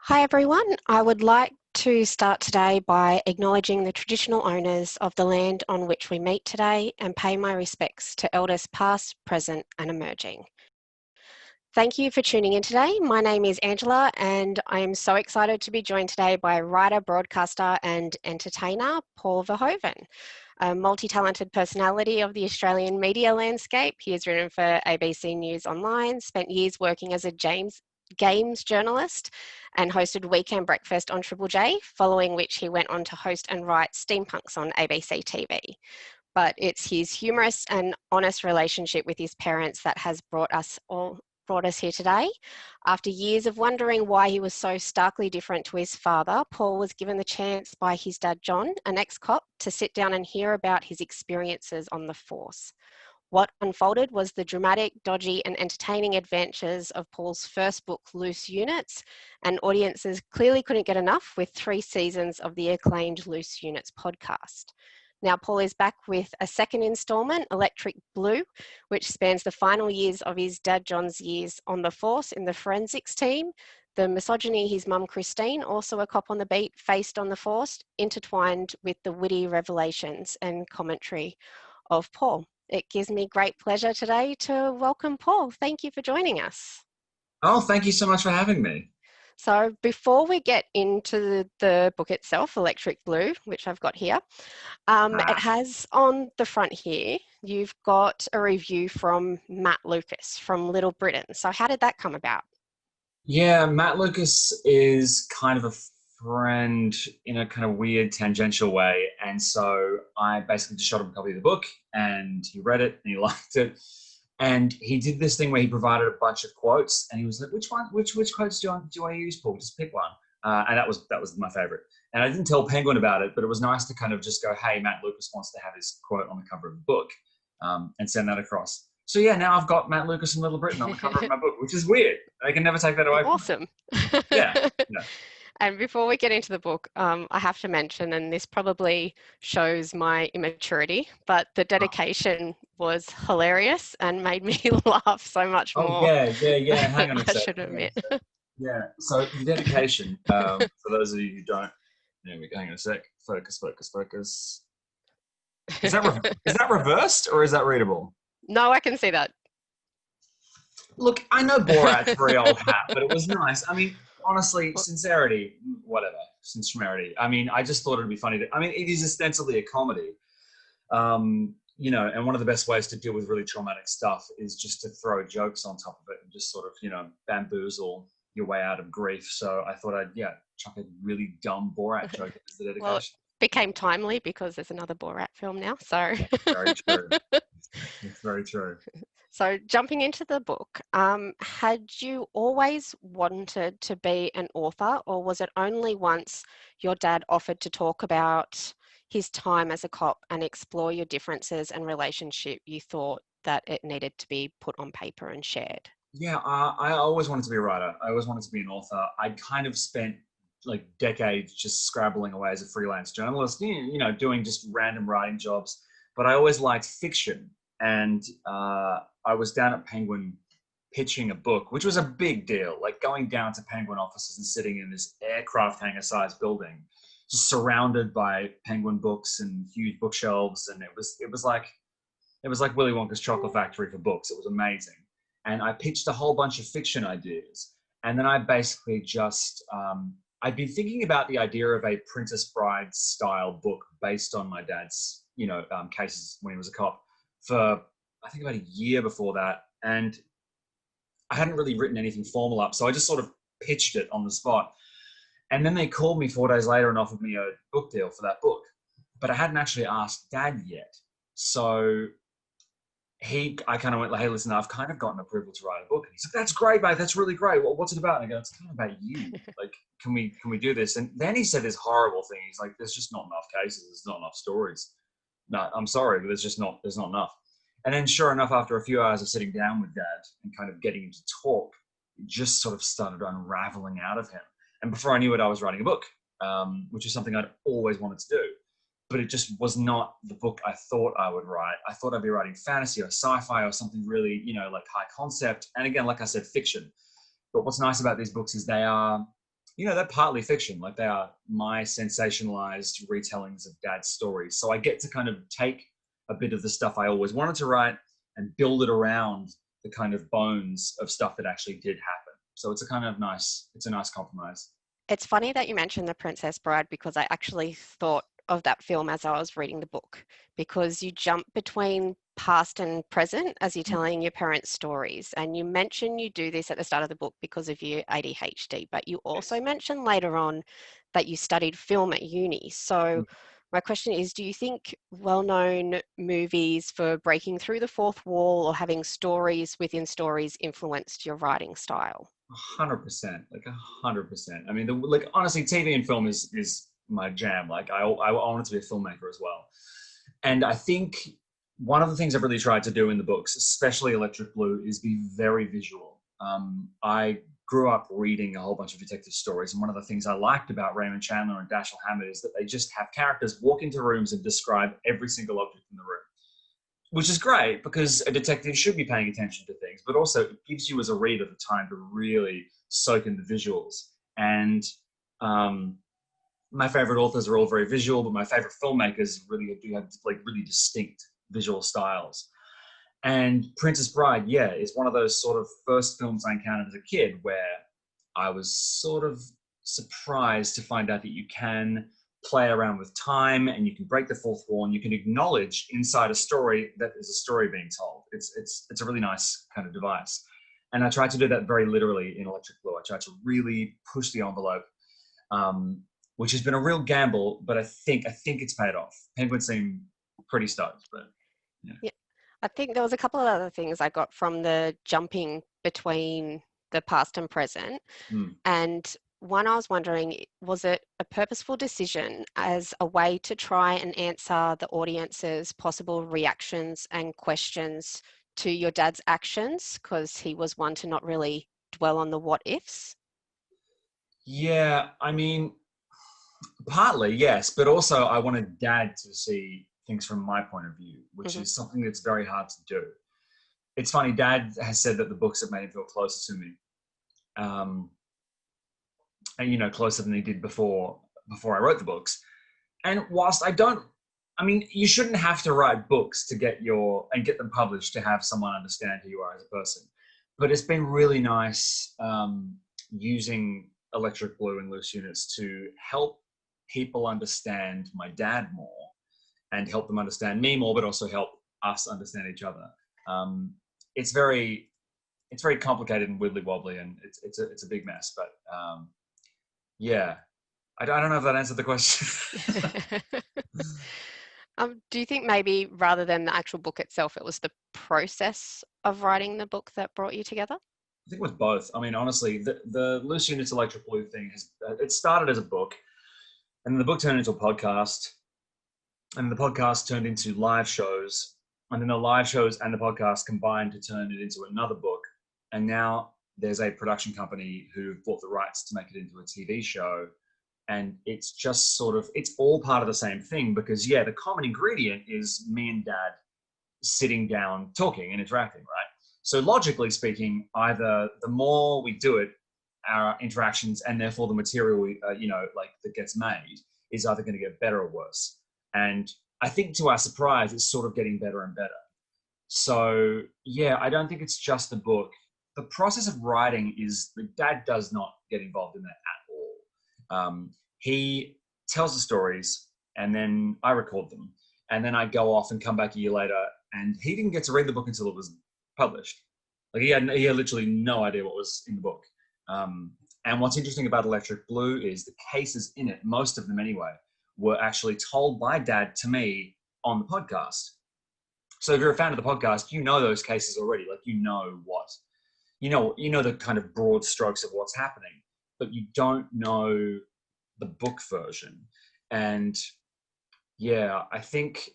Hi everyone, I would like to start today by acknowledging the traditional owners of the land on which we meet today and pay my respects to elders past, present and emerging. Thank you for tuning in today. My name is Angela and I am so excited to be joined today by writer, broadcaster and entertainer Paul Verhoeven. A multi-talented personality of the Australian media landscape. He has written for ABC News Online, spent years working as a games journalist and hosted Weekend Breakfast on Triple J, following which he went on to host and write Steampunks on ABC TV. But it's his humorous and honest relationship with his parents that has brought us here today. After years of wondering why he was so starkly different to his father, Paul was given the chance by his dad, John, an ex-cop, to sit down and hear about his experiences on the force. What unfolded was the dramatic, dodgy and entertaining adventures of Paul's first book, Loose Units, and audiences clearly couldn't get enough with 3 seasons of the acclaimed Loose Units podcast. Now Paul is back with a second instalment, Electric Blue, which spans the final years of his dad John's years on the force in the forensics team, the misogyny his mum Christine, also a cop on the beat, faced on the force, intertwined with the witty revelations and commentary of Paul. It gives me great pleasure today to welcome Paul. Thank you for joining us. Oh, thank you so much for having me. So before we get into the book itself, Electric Blue, which I've got here, it has on the front here, you've got a review from Matt Lucas from Little Britain. So how did that come about? Yeah, Matt Lucas is kind of a friend in a kind of weird tangential way. And so I basically just shot him a copy of the book and he read it and he liked it. And he did this thing where he provided a bunch of quotes and he was like, which quotes do I use, Paul? Just pick one. And that was my favorite. And I didn't tell Penguin about it, but it was nice to kind of just go, hey, Matt Lucas wants to have his quote on the cover of the book, and send that across. So yeah, now I've got Matt Lucas and Little Britain on the cover of my book, which is weird. I can never take that away from me. Awesome. Yeah, yeah. And before we get into the book, I have to mention, and this probably shows my immaturity, but the dedication was hilarious and made me laugh so much Oh more. yeah. Hang on a I sec. should admit. Yeah. So the dedication, for those of you who don't, there we go. Hang on a sec. Focus. Is that reversed or is that readable? No, I can see that. Look, I know Borat's a very old hat, but it was nice. I mean, honestly, sincerity, whatever, sincerity. I mean, I just thought it'd be funny. I mean, it is ostensibly a comedy, and one of the best ways to deal with really traumatic stuff is just to throw jokes on top of it and just sort of, bamboozle your way out of grief. So I thought I'd, chuck a really dumb Borat joke as the dedication. Well, it became timely because there's another Borat film now. So Very true. It's very true. So jumping into the book, had you always wanted to be an author, or was it only once your dad offered to talk about his time as a cop and explore your differences and relationship you thought that it needed to be put on paper and shared? Yeah, I always wanted to be a writer. I always wanted to be an author. I kind of spent like decades just scrabbling away as a freelance journalist, doing just random writing jobs. But I always liked fiction. And I was down at Penguin pitching a book, which was a big deal, like going down to Penguin offices and sitting in this aircraft hangar-sized building, just surrounded by Penguin books and huge bookshelves. And it was like Willy Wonka's chocolate factory for books. It was amazing. And I pitched a whole bunch of fiction ideas. And then I basically just, I'd been thinking about the idea of a Princess Bride style book based on my dad's, cases when he was a cop for, I think, about a year before that. And I hadn't really written anything formal up. So I just sort of pitched it on the spot. And then they called me 4 days later and offered me a book deal for that book. But I hadn't actually asked Dad yet. So I kind of went like, hey, listen, I've kind of gotten approval to write a book. And he's like, that's great, mate. That's really great. Well, what's it about? And I go, it's kind of about you. Like, can we do this? And then he said this horrible thing. He's like, there's just not enough cases. There's not enough stories. No, I'm sorry, but there's not enough. And then sure enough, after a few hours of sitting down with Dad and kind of getting him to talk, it just sort of started unraveling out of him. And before I knew it, I was writing a book, which is something I'd always wanted to do. But it just was not the book I thought I would write. I thought I'd be writing fantasy or sci-fi or something really, like high concept. And again, like I said, fiction. But what's nice about these books is they are they're partly fiction. Like they are my sensationalized retellings of Dad's stories. So I get to kind of take a bit of the stuff I always wanted to write and build it around the kind of bones of stuff that actually did happen. So it's a nice compromise. It's funny that you mentioned The Princess Bride because I actually thought of that film as I was reading the book, because you jump between past and present as you're telling your parents' stories. And you mention you do this at the start of the book because of your ADHD, but you also Yes. mention later on that you studied film at uni. So my question is, do you think well-known movies for breaking through the fourth wall or having stories within stories influenced your writing style? 100%, like 100%. I mean, like honestly, TV and film is my jam. Like I wanted to be a filmmaker as well, and I think one of the things I've really tried to do in the books, especially Electric Blue, is be very visual. I grew up reading a whole bunch of detective stories, and one of the things I liked about Raymond Chandler and Dashiell Hammett is that they just have characters walk into rooms and describe every single object in the room, which is great because a detective should be paying attention to things, but also it gives you as a reader the time to really soak in the visuals. And um, my favorite authors are all very visual, but my favorite filmmakers really do have like really distinct visual styles. And Princess Bride, yeah, is one of those sort of first films I encountered as a kid where I was sort of surprised to find out that you can play around with time and you can break the fourth wall and you can acknowledge inside a story that there's a story being told. It's a really nice kind of device. And I tried to do that very literally in Electric Blue. I tried to really push the envelope, which has been a real gamble, but I think it's paid off. Penguins seem pretty stoked, but yeah. Yeah, I think there was a couple of other things I got from the jumping between the past and present. Mm. And one, I was wondering, was it a purposeful decision as a way to try and answer the audience's possible reactions and questions to your dad's actions? Because he was one to not really dwell on the what ifs. Yeah, I mean, partly, yes, but also I wanted Dad to see things from my point of view, which Hmm. is something that's very hard to do. It's funny, Dad has said that the books have made him feel closer to me, um, and closer than he did before I wrote the books. And whilst I don't, I mean, you shouldn't have to write books to get them published to have someone understand who you are as a person. But it's been really nice using Electric Blue and Loose Units to help people understand my dad more and help them understand me more, but also help us understand each other. Um, it's very it's very complicated and wibbly wobbly, and it's a big mess. But yeah, I don't know if that answered the question. Do you think maybe rather than the actual book itself, it was the process of writing the book that brought you together? I think it was both. I mean, honestly, the Loose Units Electric Blue thing it started as a book, and the book turned into a podcast, and the podcast turned into live shows, and then the live shows and the podcast combined to turn it into another book, and now there's a production company who bought the rights to make it into a TV show, and it's just sort of it's all part of the same thing because yeah, the common ingredient is me and Dad sitting down, talking and interacting, right? So logically speaking, either the more we do it, our interactions and therefore the material we, like that gets made is either going to get better or worse. And I think to our surprise, it's sort of getting better and better. So yeah, I don't think it's just the book. The process of writing is the Dad does not get involved in that at all. He tells the stories and then I record them. And then I go off and come back a year later and he didn't get to read the book until it was published. Like he had literally no idea what was in the book. And what's interesting about Electric Blue is the cases in it, most of them anyway, were actually told by Dad to me on the podcast. So if you're a fan of the podcast, you know those cases already. Like you know the kind of broad strokes of what's happening, but you don't know the book version. And yeah, I think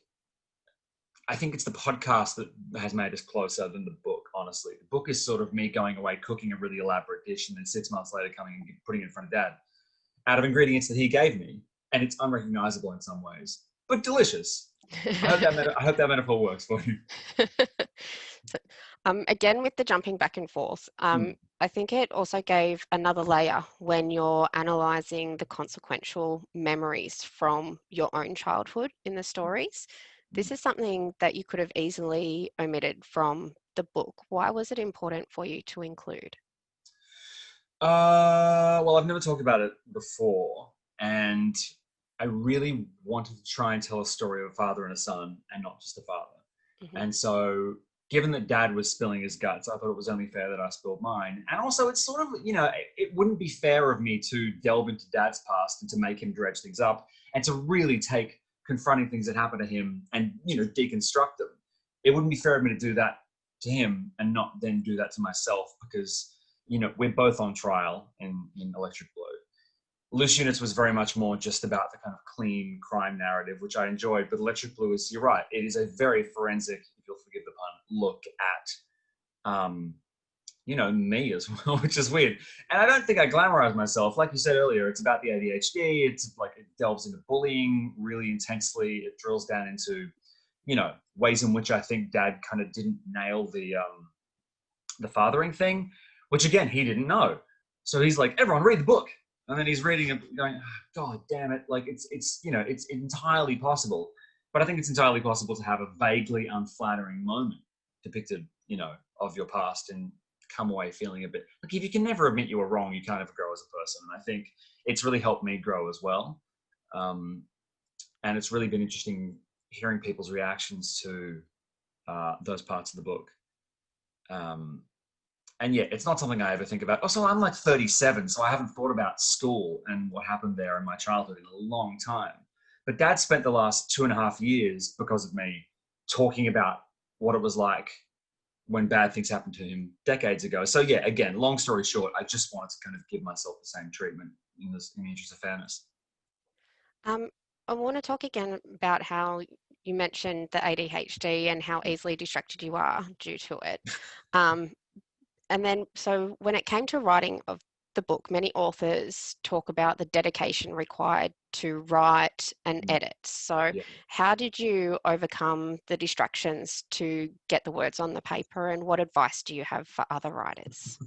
it's the podcast that has made us closer than the book, honestly. The book is sort of me going away, cooking a really elaborate dish, and then 6 months later coming and putting it in front of Dad out of ingredients that he gave me. And it's unrecognizable in some ways, but delicious. I hope that metaphor works for you. So, again, with the jumping back and forth, Mm. I think it also gave another layer when you're analysing the consequential memories from your own childhood in the stories. This is something that you could have easily omitted from the book. Why was it important for you to include? Well, I've never talked about it before, and I really wanted to try and tell a story of a father and a son, and not just a father. Hmm. And so, given that Dad was spilling his guts, I thought it was only fair that I spilled mine. And also, it's sort of, it wouldn't be fair of me to delve into Dad's past and to make him dredge things up, and to really take confronting things that happened to him and deconstruct them. It wouldn't be fair of me to do that to him and not then do that to myself, because we're both on trial in Electric Blue. Loose Units was very much more just about the kind of clean crime narrative, which I enjoyed. But Electric Blue is, you're right, it is a very forensic, if you'll forgive the pun, look at, me as well, which is weird. And I don't think I glamorize myself. Like you said earlier, it's about the ADHD. It's like it delves into bullying really intensely. It drills down into, ways in which I think Dad kind of didn't nail the fathering thing, which again, he didn't know. So he's like, everyone read the book. And then he's reading it going, oh, God damn it. Like it's entirely possible. But I think it's entirely possible to have a vaguely unflattering moment depicted, of your past and come away feeling a bit like, if you can never admit you were wrong, you can't ever grow as a person. And I think it's really helped me grow as well. And it's really been interesting hearing people's reactions to those parts of the book. And yeah, it's not something I ever think about. Also, I'm like 37, so I haven't thought about school and what happened there in my childhood in a long time. But Dad spent the last 2.5 years, because of me, talking about what it was like when bad things happened to him decades ago. So yeah, again, long story short, I just wanted to kind of give myself the same treatment in the interest of fairness. Um, I want to talk again about how you mentioned the ADHD and how easily distracted you are due to it. Um, And then, so when it came to writing of the book, many authors talk about the dedication required to write and edit. So, Yeah. how did you overcome the distractions to get the words on the paper, and what advice do you have for other writers?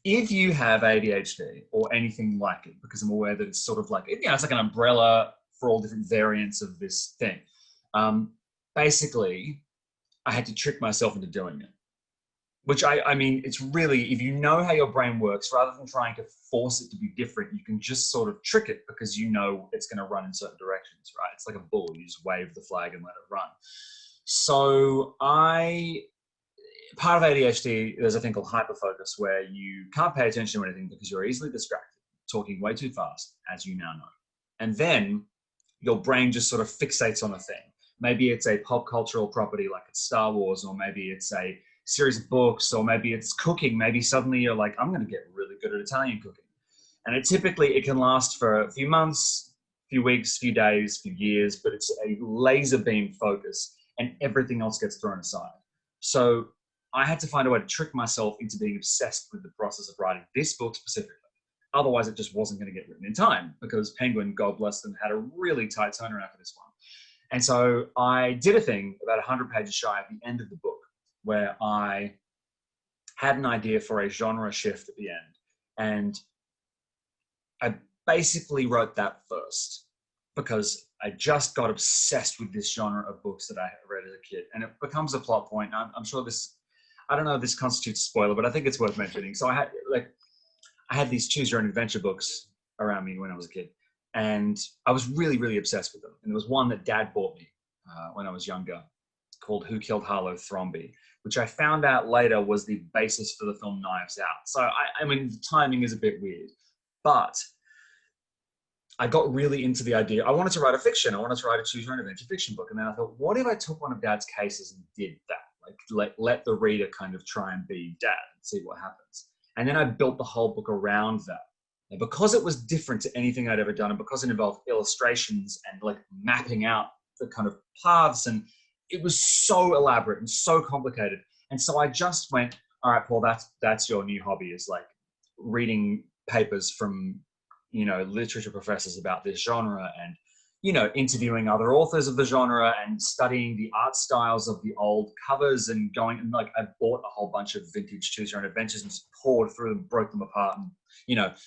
If you have ADHD or anything like it, because I'm aware that it's sort of like, it's like an umbrella for all different variants of this thing. Basically, I had to trick myself into doing it. Which I mean, it's really, if you know how your brain works, rather than trying to force it to be different, you can just sort of trick it because you know it's going to run in certain directions, right? It's like a bull. You just wave the flag and let it run. So part of ADHD, there's a thing called hyperfocus, where you can't pay attention to anything because you're easily distracted, talking way too fast, as you now know. And then your brain just sort of fixates on a thing. Maybe it's a pop cultural property like it's Star Wars, or maybe it's a series of books, or maybe it's cooking. Maybe suddenly you're like, I'm going to get really good at Italian cooking. And it can last for a few months, few weeks, few days, few years, but it's a laser beam focus and everything else gets thrown aside. So I had to find a way to trick myself into being obsessed with the process of writing this book specifically. Otherwise, it just wasn't going to get written in time, because Penguin, God bless them, had a really tight turnaround for this one. And so I did a thing about 100 pages shy at the end of the book, where I had an idea for a genre shift at the end. And I basically wrote that first because I just got obsessed with this genre of books that I read as a kid. And it becomes a plot point. I'm sure I don't know if this constitutes a spoiler, but I think it's worth mentioning. So I had these choose your own adventure books around me when I was a kid. And I was really, really obsessed with them. And there was one that Dad bought me when I was younger, called Who Killed Harlow Thrombey, which I found out later was the basis for the film Knives Out. So, I mean, the timing is a bit weird, but I got really into the idea. I wanted to write a fiction. I wanted to write a choose your own adventure fiction book. And then I thought, what if I took one of Dad's cases and did that? Like, let the reader kind of try and be Dad and see what happens. And then I built the whole book around that. And because it was different to anything I'd ever done, and because it involved illustrations and like mapping out the kind of paths, and it was so elaborate and so complicated. And so I just went, all right, Paul, that's your new hobby, is like reading papers from, literature professors about this genre, and, interviewing other authors of the genre and studying the art styles of the old covers and going and like I bought a whole bunch of vintage Choose Your Own Adventures and just poured through them, broke them apart. And,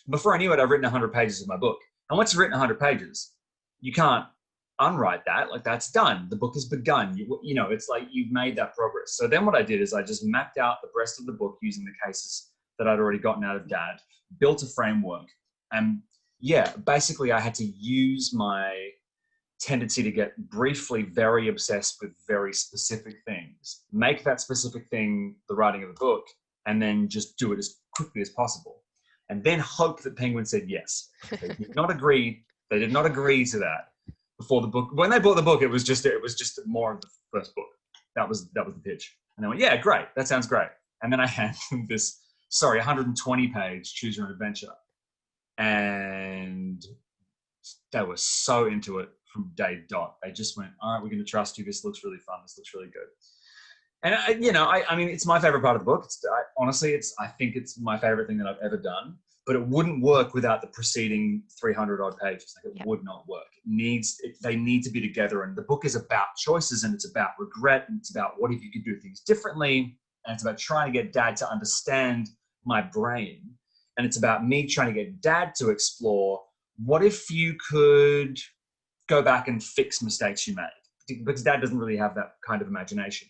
before I knew it, I'd written 100 pages of my book. And once you've written 100 pages, you can't unwrite that. Like that's done. The book has begun. It's like you've made that progress. So then what I did is I just mapped out the rest of the book using the cases that I'd already gotten out of Dad, built a framework. And yeah, basically I had to use my tendency to get briefly very obsessed with very specific things, make that specific thing the writing of the book, and then just do it as quickly as possible. And then hope that Penguin said yes. They did not agree. They did not agree to that before the book. When they bought the book, it was just more of the first book. That was the pitch. And they went, yeah, great. That sounds great. And then I had this, 120-page Choose Your Own Adventure. And they were so into it from day dot. They just went, all right, we're going to trust you. This looks really fun. This looks really good. And I mean, it's my favorite part of the book. I think it's my favorite thing that I've ever done, but it wouldn't work without the preceding 300 odd pages. Like it would not work. They need to be together. And the book is about choices and it's about regret. And it's about what if you could do things differently. And it's about trying to get Dad to understand my brain. And it's about me trying to get Dad to explore, what if you could go back and fix mistakes you made? Because Dad doesn't really have that kind of imagination.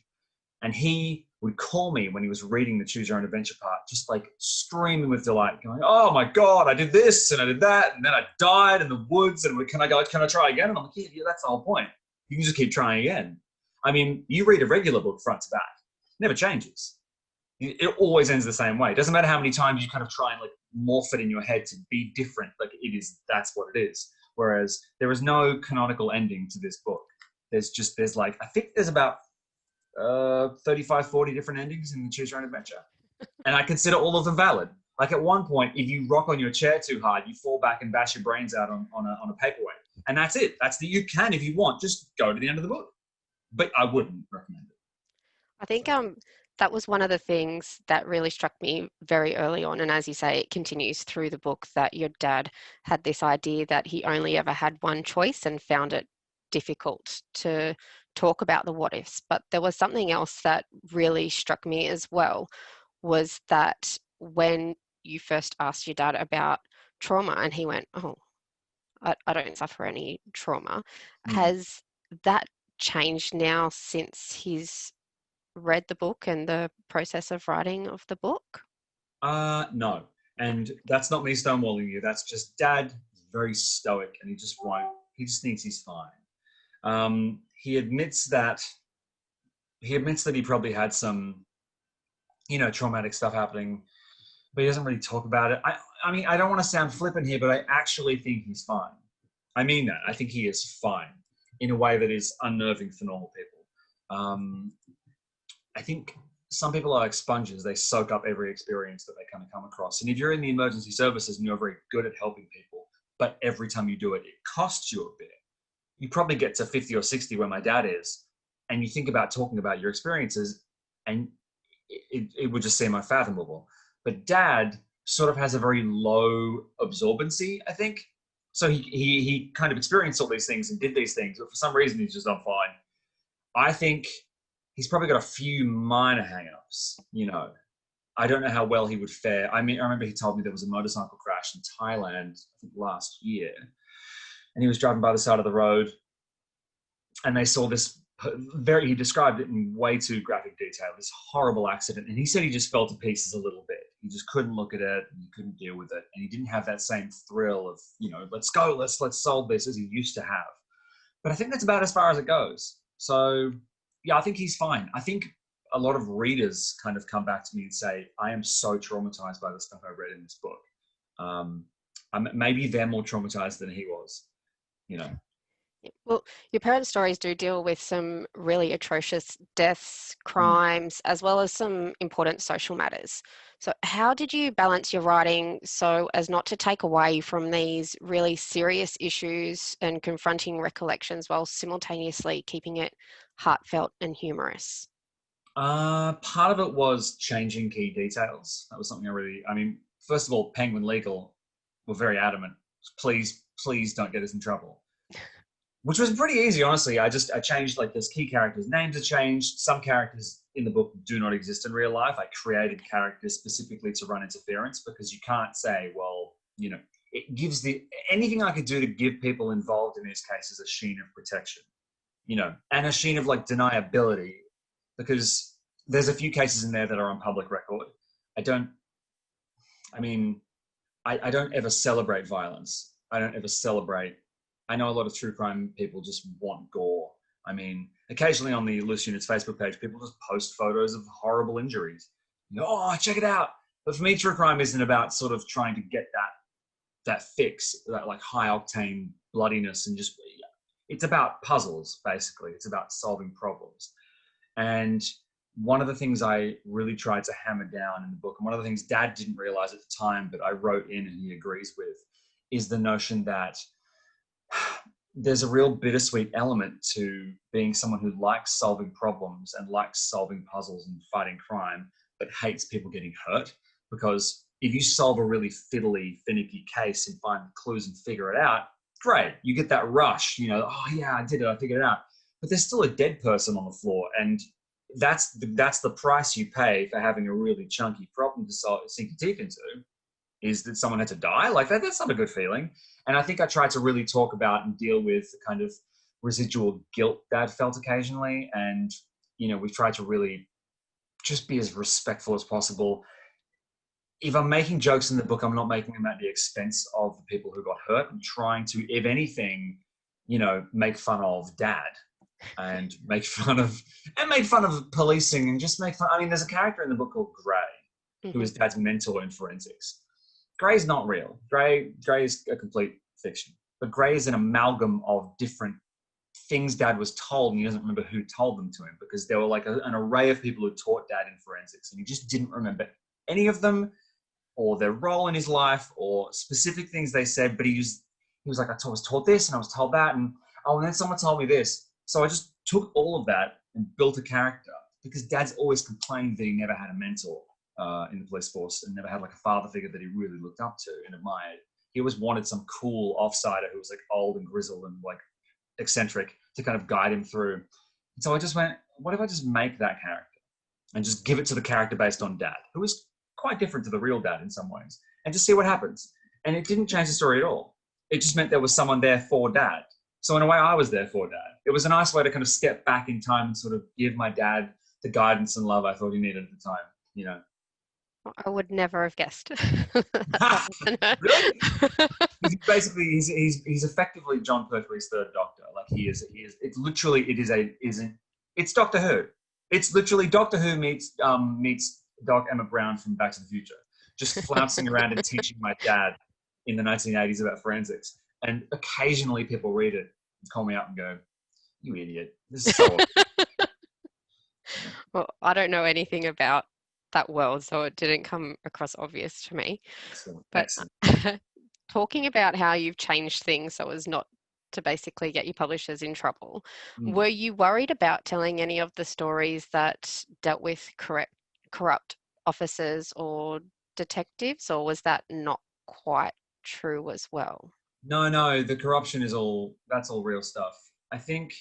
And he would call me when he was reading the Choose Your Own Adventure part, just like screaming with delight, going, oh my God, I did this and I did that. And then I died in the woods and can I try again? And I'm like, yeah, that's the whole point. You can just keep trying again. I mean, you read a regular book front to back, it never changes. It always ends the same way. It doesn't matter how many times you kind of try and like morph it in your head to be different. Like that's what it is. Whereas there is no canonical ending to this book. I think there's about 35, 40 different endings in the Choose Your Own Adventure. And I consider all of them valid. Like at one point, if you rock on your chair too hard, you fall back and bash your brains out on a paperweight. And that's it. You can, if you want, just go to the end of the book. But I wouldn't recommend it. I think that was one of the things that really struck me very early on. And as you say, it continues through the book, that your dad had this idea that he only ever had one choice and found it difficult to talk about the what ifs. But there was something else that really struck me as well, was that when you first asked your dad about trauma and he went, oh, I don't suffer any trauma. Has that changed now since he's read the book and the process of writing of the book? No. And that's not me stonewalling you. That's just Dad, very stoic, and he just thinks he's fine. He admits that he probably had some, traumatic stuff happening, but he doesn't really talk about it. I mean, I don't want to sound flippant here, but I actually think he's fine. I mean that. I think he is fine in a way that is unnerving for normal people. I think some people are like sponges. They soak up every experience that they kind of come across. And if you're in the emergency services and you're very good at helping people, but every time you do it, it costs you a bit. You probably get to 50 or 60 where my dad is, and you think about talking about your experiences, and it would just seem unfathomable. But Dad sort of has a very low absorbency, I think. So he kind of experienced all these things and did these things, but for some reason he's just not fine. I think he's probably got a few minor hang-ups, I don't know how well he would fare. I mean, I remember he told me there was a motorcycle crash in Thailand, I think last year, and he was driving by the side of the road, and they saw this he described it in way too graphic detail, this horrible accident, and he said he just fell to pieces a little bit. He just couldn't look at it, and he couldn't deal with it, and he didn't have that same thrill of, let's go, let's solve this as he used to have. But I think that's about as far as it goes. So yeah, I think he's fine. I think a lot of readers kind of come back to me and say, I am so traumatized by the stuff I read in this book. Maybe they're more traumatized than he was, Well, your parents' stories do deal with some really atrocious deaths, crimes, as well as some important social matters. So how did you balance your writing so as not to take away from these really serious issues and confronting recollections while simultaneously keeping it heartfelt and humorous? Part of it was changing key details. That was something first of all, Penguin Legal were very adamant. Please don't get us in trouble. which was pretty easy, honestly. I changed, like, there's key characters' names are changed. Some characters in the book do not exist in real life. I created characters specifically to run interference, because you can't say, well, it gives anything I could do to give people involved in these cases a sheen of protection, and a sheen of, like, deniability, because there's a few cases in there that are on public record. I don't ever celebrate violence. I don't ever celebrate. I know a lot of true crime people just want gore. I mean, occasionally on the Loose Units Facebook page, people just post photos of horrible injuries. Oh, check it out. But for me, true crime isn't about sort of trying to get that fix, that, like, high octane bloodiness, and just, it's about puzzles, basically. It's about solving problems. And one of the things I really tried to hammer down in the book, and one of the things Dad didn't realize at the time, but I wrote in and he agrees with, is the notion that there's a real bittersweet element to being someone who likes solving problems and likes solving puzzles and fighting crime, but hates people getting hurt. Because if you solve a really fiddly, finicky case and find the clues and figure it out, great. You get that rush, oh yeah, I did it, I figured it out. But there's still a dead person on the floor, and that's the price you pay for having a really chunky problem to sink your teeth into, is that someone had to die. Like, that's not a good feeling. And I think I tried to really talk about and deal with the kind of residual guilt Dad felt occasionally. And, we tried to really just be as respectful as possible. If I'm making jokes in the book, I'm not making them at the expense of the people who got hurt. I'm trying to, if anything, make fun of Dad and make fun of policing, and just make fun. I mean, there's a character in the book called Gray, who is Dad's mentor in forensics. Gray's not real. Gray is a complete fiction. But Gray is an amalgam of different things Dad was told, and he doesn't remember who told them to him, because there were like an array of people who taught Dad in forensics, and he just didn't remember any of them, or their role in his life, or specific things they said. But he was like, I was taught this, and I was told that, and then someone told me this. So I just took all of that and built a character, because Dad's always complained that he never had a mentor in the police force, and never had, like, a father figure that he really looked up to and admired. He always wanted some cool offsider who was, like, old and grizzled and, like, eccentric to kind of guide him through. And so I just went, what if I just make that character and just give it to the character based on Dad, who was quite different to the real Dad in some ways, and just see what happens. And it didn't change the story at all. It just meant there was someone there for Dad. So in a way, I was there for Dad. It was a nice way to kind of step back in time and sort of give my dad the guidance and love I thought he needed at the time, I would never have guessed. Really? Basically, he's effectively John Pertwee's third Doctor. Like, he is. It's Doctor Who. It's literally Doctor Who meets Doc Emmett Brown from Back to the Future, just flouncing around and teaching my dad in the 1980s about forensics. And occasionally people read it and call me up and go, "You idiot! This is so." Well, I don't know anything about that world, so it didn't come across obvious to me. Excellent. But talking about how you've changed things so as not to basically get your publishers in trouble, were you worried about telling any of the stories that dealt with corrupt officers or detectives, or was that not quite true as well? No, the corruption that's all real stuff. I think,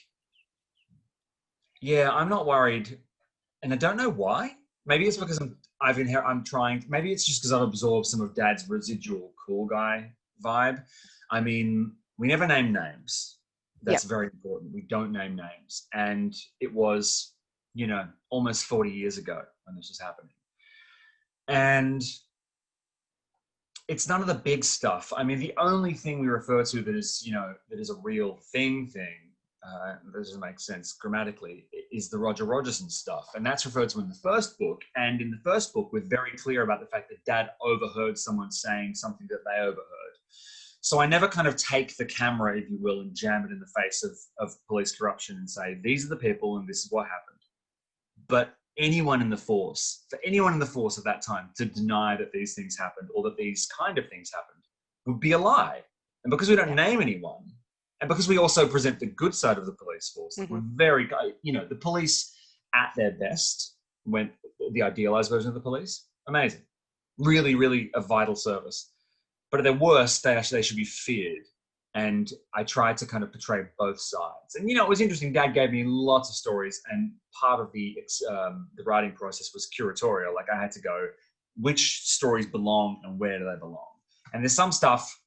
yeah, I'm not worried, and I don't know why. Maybe it's because maybe it's just because I've absorbed some of Dad's residual cool guy vibe. I mean, we never name names. That's very important. We don't name names. And it was, almost 40 years ago when this was happening. And it's none of the big stuff. I mean, the only thing we refer to that is a real thing, that doesn't make sense grammatically, is the Roger Rogerson stuff. And that's referred to in the first book. And in the first book, we're very clear about the fact that Dad overheard someone saying something that they overheard. So I never kind of take the camera, if you will, and jam it in the face of police corruption and say, these are the people and this is what happened. But for anyone in the force at that time to deny that these things happened, or that these kind of things happened, would be a lie. And because we don't name anyone, and because we also present the good side of the police force, we're very, the police at their best, when the idealized version of the police, amazing. Really, really a vital service. But at their worst, they should be feared. And I tried to kind of portray both sides. And, it was interesting. Dad gave me lots of stories, and part of the writing process was curatorial. Like, I had to go, which stories belong and where do they belong? And there's some stuff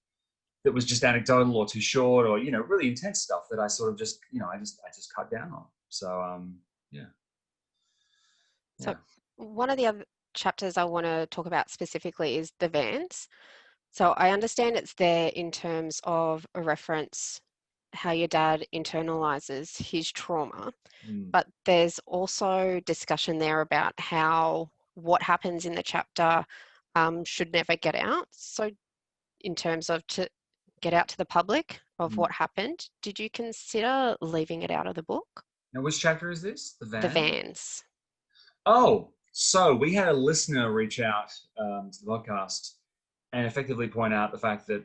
that was just anecdotal or too short, or, really intense stuff that I sort of just, I just cut down on. So, yeah. So one of the other chapters I want to talk about specifically is the vans. So I understand it's there in terms of a reference how your dad internalizes his trauma, but there's also discussion there about how what happens in the chapter should never get out. So in terms of to get out to the public of what happened, did you consider leaving it out of the book? Now, which chapter is this? The The van? vans. Oh, so we had a listener reach out to the podcast and effectively point out the fact that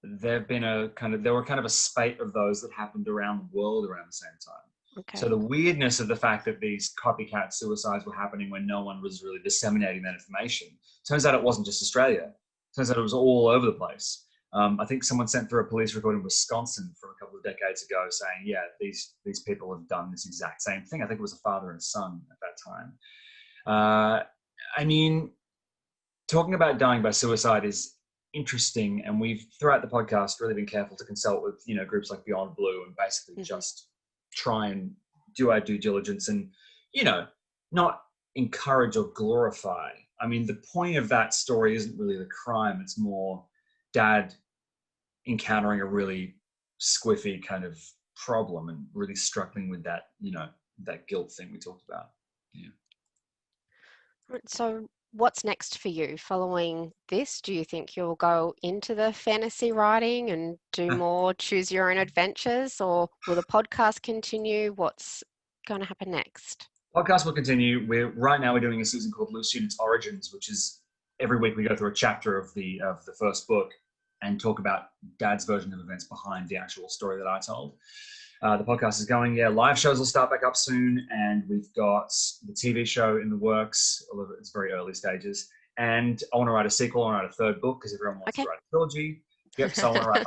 there were kind of a spate of those that happened around the world around the same time. Okay. So the weirdness of the fact that these copycat suicides were happening when no one was really disseminating that information. Turns out it wasn't just Australia. Turns out it was all over the place. I think someone sent through a police report in Wisconsin from a couple of decades ago saying, yeah, these people have done this exact same thing. I think it was a father and a son at that time. I mean, talking about dying by suicide is interesting, and we've throughout the podcast really been careful to consult with groups like Beyond Blue and basically just try and do our due diligence and not encourage or glorify. I mean, the point of that story isn't really the crime, it's more dad encountering a really squiffy kind of problem and really struggling with that that guilt thing we talked about. So what's next for you following this? Do you think you'll go into the fantasy writing and do more choose your own adventures, or will the podcast continue? What's going to happen next? Podcast will continue. Right now we're doing a season called Loose Units Origins, which is every week we go through a chapter of the first book and talk about Dad's version of events behind the actual story that I told. The podcast is going. Live shows will start back up soon, and we've got the TV show in the works. Although it's very early stages. And I want to write a sequel. I want to write a third book because everyone wants to write a trilogy. Yep. So I want to write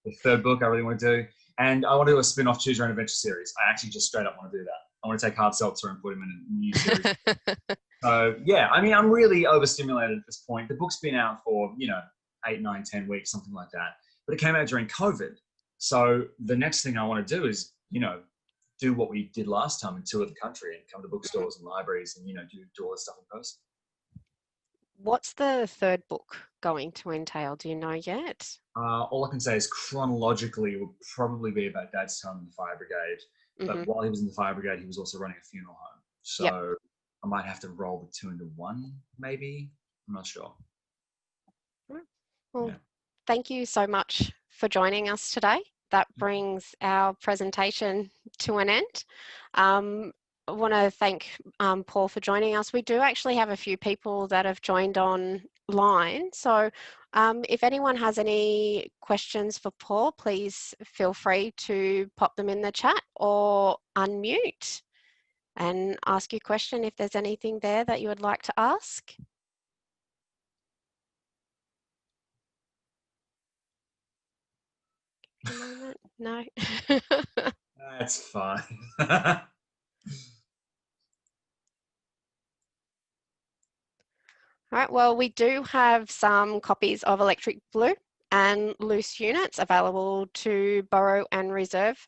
the third book. I really want to do, and I want to do a spin-off Choose Your Own Adventure series. I actually just straight up want to do that. I want to take Hard Seltzer and put him in a new series. So I mean, I'm really overstimulated at this point. The book's been out for 8, 9, 10 weeks, something like that. But it came out during COVID. So the next thing I want to do is, do what we did last time and tour the country and come to bookstores and libraries and, do all this stuff in person. What's the third book going to entail? Do you know yet? All I can say is chronologically it will probably be about Dad's time in the fire brigade. But while he was in the fire brigade, he was also running a funeral home. So I might have to roll the 2 into 1, maybe. I'm not sure. Well, thank you so much for joining us today. That brings our presentation to an end. I want to thank Paul for joining us. We do actually have a few people that have joined online. So if anyone has any questions for Paul, please feel free to pop them in the chat or unmute and ask your question if there's anything there that you would like to ask. A moment. No. That's fine. All right, well, we do have some copies of Electric Blue and Loose Units available to borrow and reserve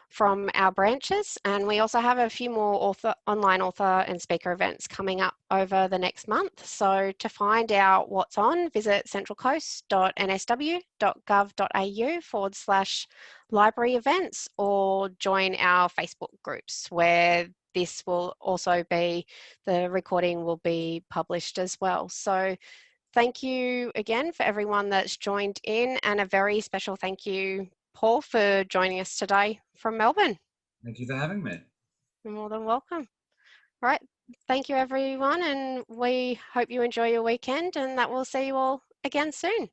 from our branches. And we also have a few more online author and speaker events coming up over the next month. So to find out what's on, visit centralcoast.nsw.gov.au/library events or join our Facebook groups where this will also be, the recording will be published as well. So thank you again for everyone that's joined in, and a very special thank you, Paul, for joining us today from Melbourne. Thank you for having me. You're more than welcome. All right, thank you everyone, and we hope you enjoy your weekend and that we'll see you all again soon.